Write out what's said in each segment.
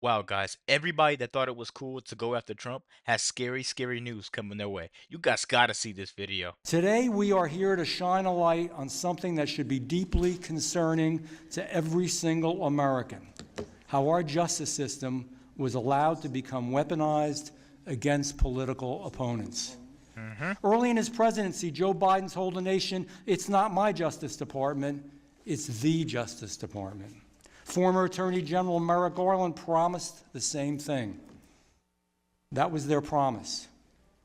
Wow, guys, everybody that thought it was cool to go after Trump has scary, scary news coming their way. You guys gotta see this video. Today, we are here to shine a light on something that should be deeply concerning to every single American: how our justice system was allowed to become weaponized against political opponents. Early in his presidency, Joe Biden told the nation, "It's not my Justice Department, it's the Justice Department." Former Attorney General Merrick Garland promised the same thing. That was their promise,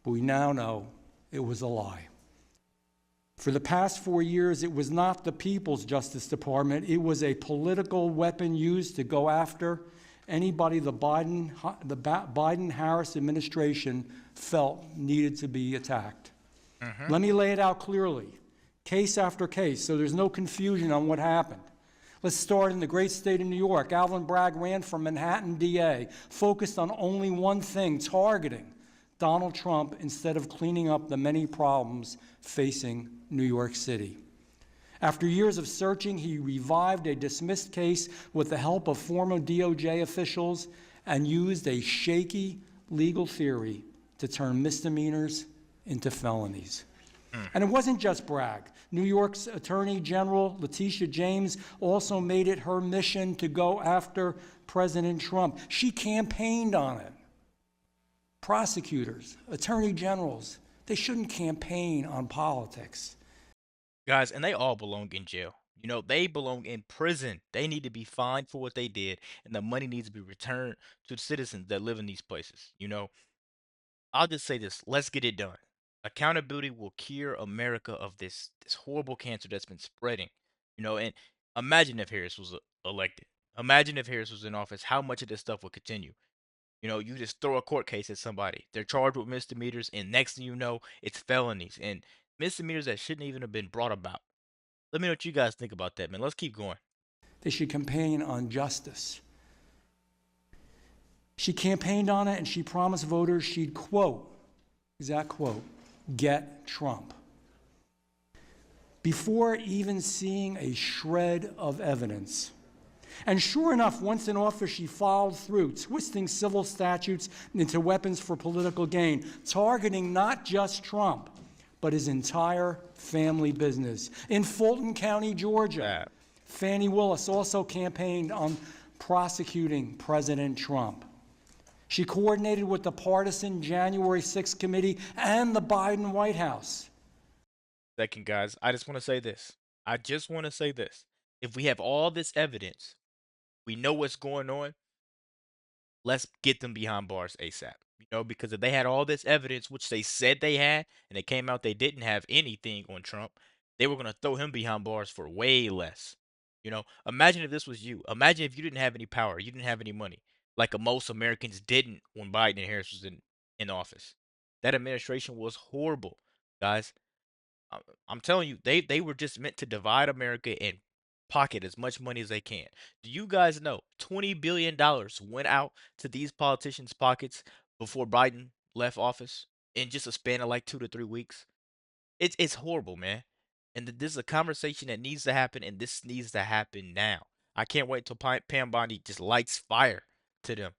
but we now know it was a lie. For the past 4 years, it was not the People's Justice Department. It was a political weapon used to go after anybody the Biden-Harris administration felt needed to be attacked. Let me lay it out clearly, case after case, so there's no confusion on what happened. Let's start in the great state of New York. Alvin Bragg ran for Manhattan DA, focused on only one thing: targeting Donald Trump instead of cleaning up the many problems facing New York City. After years of searching, he revived a dismissed case with the help of former DOJ officials and used a shaky legal theory to turn misdemeanors into felonies. And it wasn't just Bragg. New York's Attorney General Letitia James also made it her mission to go after President Trump. She campaigned on it. Prosecutors, attorney generals, they shouldn't campaign on politics. Guys, and they all belong in jail. You know, they belong in prison. They need to be fined for what they did, and the money needs to be returned to the citizens that live in these places. You know, I'll just say this: let's get it done. Accountability will cure America of this horrible cancer that's been spreading. You know, and imagine if Harris was elected. Imagine if Harris was in office, how much of this stuff would continue. You know, you just throw a court case at somebody. They're charged with misdemeanors, and next thing you know, it's felonies and misdemeanors that shouldn't even have been brought about. Let me know what you guys think about that, man. Let's keep going. They should campaign on justice. She campaigned on it, and she promised voters she'd, quote, exact quote, "get Trump." Before even seeing a shred of evidence. And sure enough, once in office, she followed through, twisting civil statutes into weapons for political gain, targeting not just Trump, but his entire family business. In Fulton County, Georgia, Fani Willis also campaigned on prosecuting President Trump. She coordinated with the partisan January 6th committee and the Biden White House. Second, guys, I just want to say this. I just want to say this. If we have all this evidence, we know what's going on, let's get them behind bars ASAP. You know, because if they had all this evidence, which they said they had, and it came out they didn't have anything on Trump, they were going to throw him behind bars for way less. You know, imagine if this was you. Imagine if you didn't have any power, you didn't have any money, like most Americans didn't when Biden and Harris was in office. That administration was horrible, guys. I- I'm telling you, they were just meant to divide America and pocket as much money as they can. Do you guys know $20 billion went out to these politicians' pockets before Biden left office in just a span of like 2 to 3 weeks? It's horrible, man. And this is a conversation that needs to happen, and this needs to happen now. I can't wait till Pam Bondi just lights fire to them.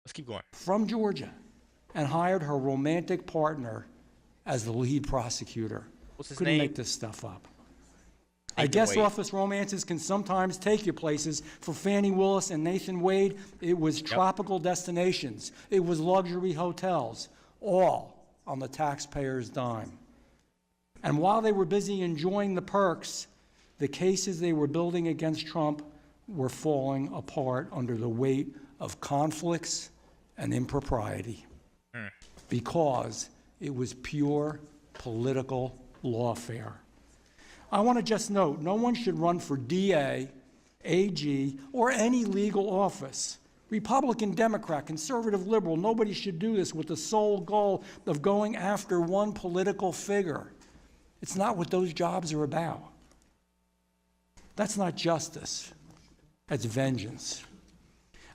Let's keep going. From Georgia, and hired her romantic partner as the lead prosecutor. What's his Couldn't name? make this stuff up. I Nathan guess Wade. office romances can sometimes take you places. For Fani Willis and Nathan Wade, it was tropical destinations. It was luxury hotels, all on the taxpayer's dime. And while they were busy enjoying the perks, the cases they were building against Trump were falling apart under the weight of conflicts and impropriety, because it was pure political lawfare. I want to just note, no one should run for DA, AG, or any legal office. Republican, Democrat, conservative, liberal, nobody should do this with the sole goal of going after one political figure. It's not what those jobs are about. That's not justice. That's vengeance.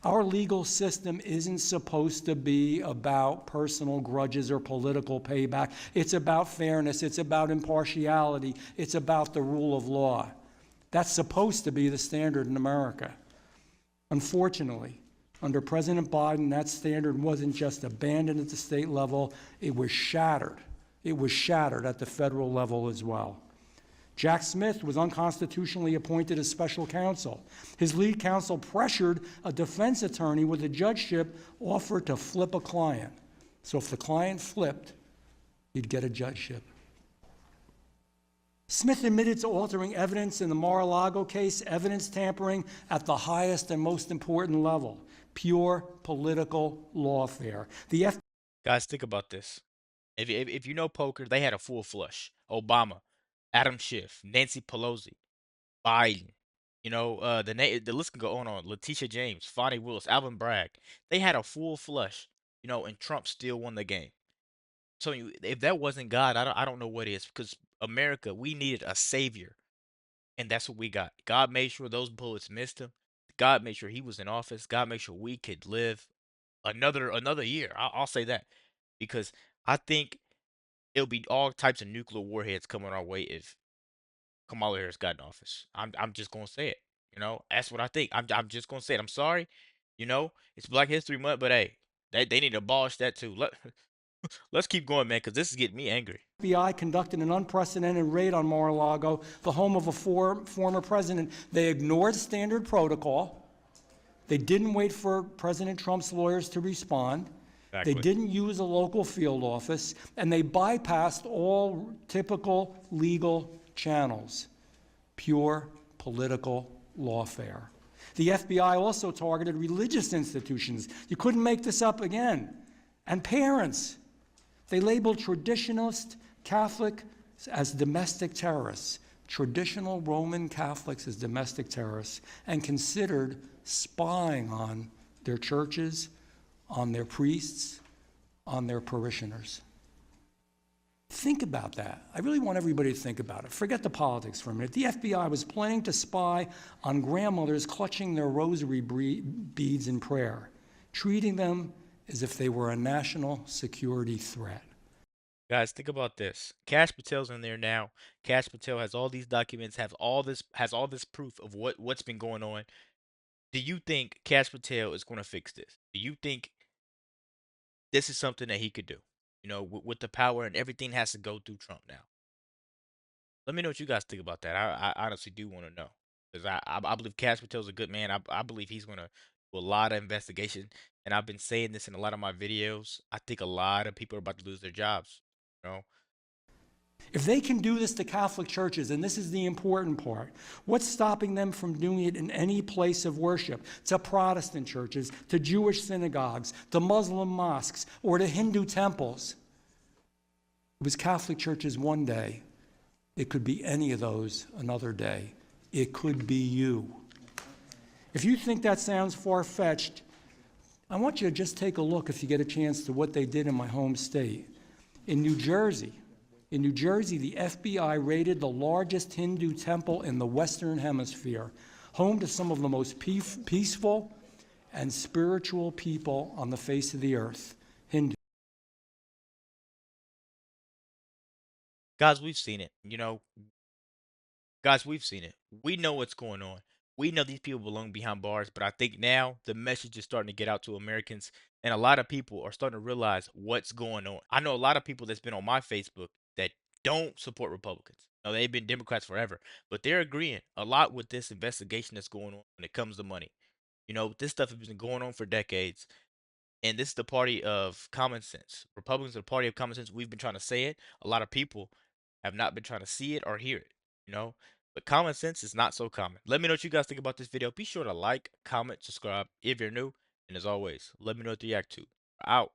Our legal system isn't supposed to be about personal grudges or political payback. It's about fairness. It's about impartiality. It's about the rule of law. That's supposed to be the standard in America. Unfortunately, Under President Biden, that standard wasn't just abandoned at the state level, it was shattered. It was shattered at the federal level as well. Jack Smith was unconstitutionally appointed as special counsel. His lead counsel pressured a defense attorney with a judgeship offer to flip a client. So if the client flipped, he'd get a judgeship. Smith admitted to altering evidence in the Mar-a-Lago case, evidence tampering at the highest and most important level, pure political lawfare. Guys, think about this. If you know poker, they had a full flush. Obama, Adam Schiff, Nancy Pelosi, Biden. The list can go on and on. Letitia James, Fonnie Willis, Alvin Bragg. They had a full flush. And Trump still won the game. So if that wasn't God, I don't know what is. Because America, we needed a savior, and that's what we got. God made sure those bullets missed him. God made sure he was in office. God made sure we could live another year. I'll say that because I think it'll be all types of nuclear warheads coming our way if Kamala Harris got in office. I'm just gonna say it. That's what I think. I'm just gonna say it. I'm sorry. It's Black History Month, but hey, they need to abolish that too. Let's keep going, man, because this is getting me angry. FBI conducted an unprecedented raid on Mar-a-Lago, the home of a former president. They ignored standard protocol. They didn't wait for President Trump's lawyers to respond. They Exactly. didn't use a local field office, and they bypassed all typical legal channels. Pure political lawfare. The FBI also targeted religious institutions. You couldn't make this up again. And parents. They labeled traditionalist Catholics as domestic terrorists, traditional Roman Catholics as domestic terrorists, and considered spying on their churches, on their priests, on their parishioners. Think about that. I really want everybody to think about it. Forget the politics for a minute. The FBI was planning to spy on grandmothers clutching their rosary beads in prayer, treating them as if they were a national security threat. Guys, think about this. Cash Patel's in there now. Cash Patel has all these documents, has all this proof of what's been going on. Do you think Cash Patel is going to fix this? Do you think this is something that he could do? With the power and everything has to go through Trump now. Let me know what you guys think about that. I honestly do want to know because I believe Cash Patel's a good man. I believe he's going to do a lot of investigation, and I've been saying this in a lot of my videos. I think a lot of people are about to lose their jobs. You know, If they can do this to Catholic churches, and this is the important part, what's stopping them from doing it in any place of worship? To Protestant churches, to Jewish synagogues, to Muslim mosques, or to Hindu temples. It was Catholic churches one day. It could be any of those another day. It could be you. If you think that sounds far-fetched, I want you to just take a look, if you get a chance, to what they did in my home state. In New Jersey, the FBI raided the largest Hindu temple in the Western Hemisphere, home to some of the most peaceful and spiritual people on the face of the earth, Hindus. guys, we've seen it. Guys, we've seen it. We know what's going on. We know these people belong behind bars, but I think now the message is starting to get out to Americans, and a lot of people are starting to realize what's going on. I know a lot of people that's been on my Facebook that don't support Republicans. No, they've been Democrats forever, but they're agreeing a lot with this investigation that's going on when it comes to money. This stuff has been going on for decades, and this is the party of common sense. Republicans are the party of common sense. We've been trying to say it. A lot of people have not been trying to see it or hear it, you know? But common sense is not so common. Let me know what you guys think about this video. Be sure to like, comment, subscribe if you're new. And as always, let me know what you react to. Out.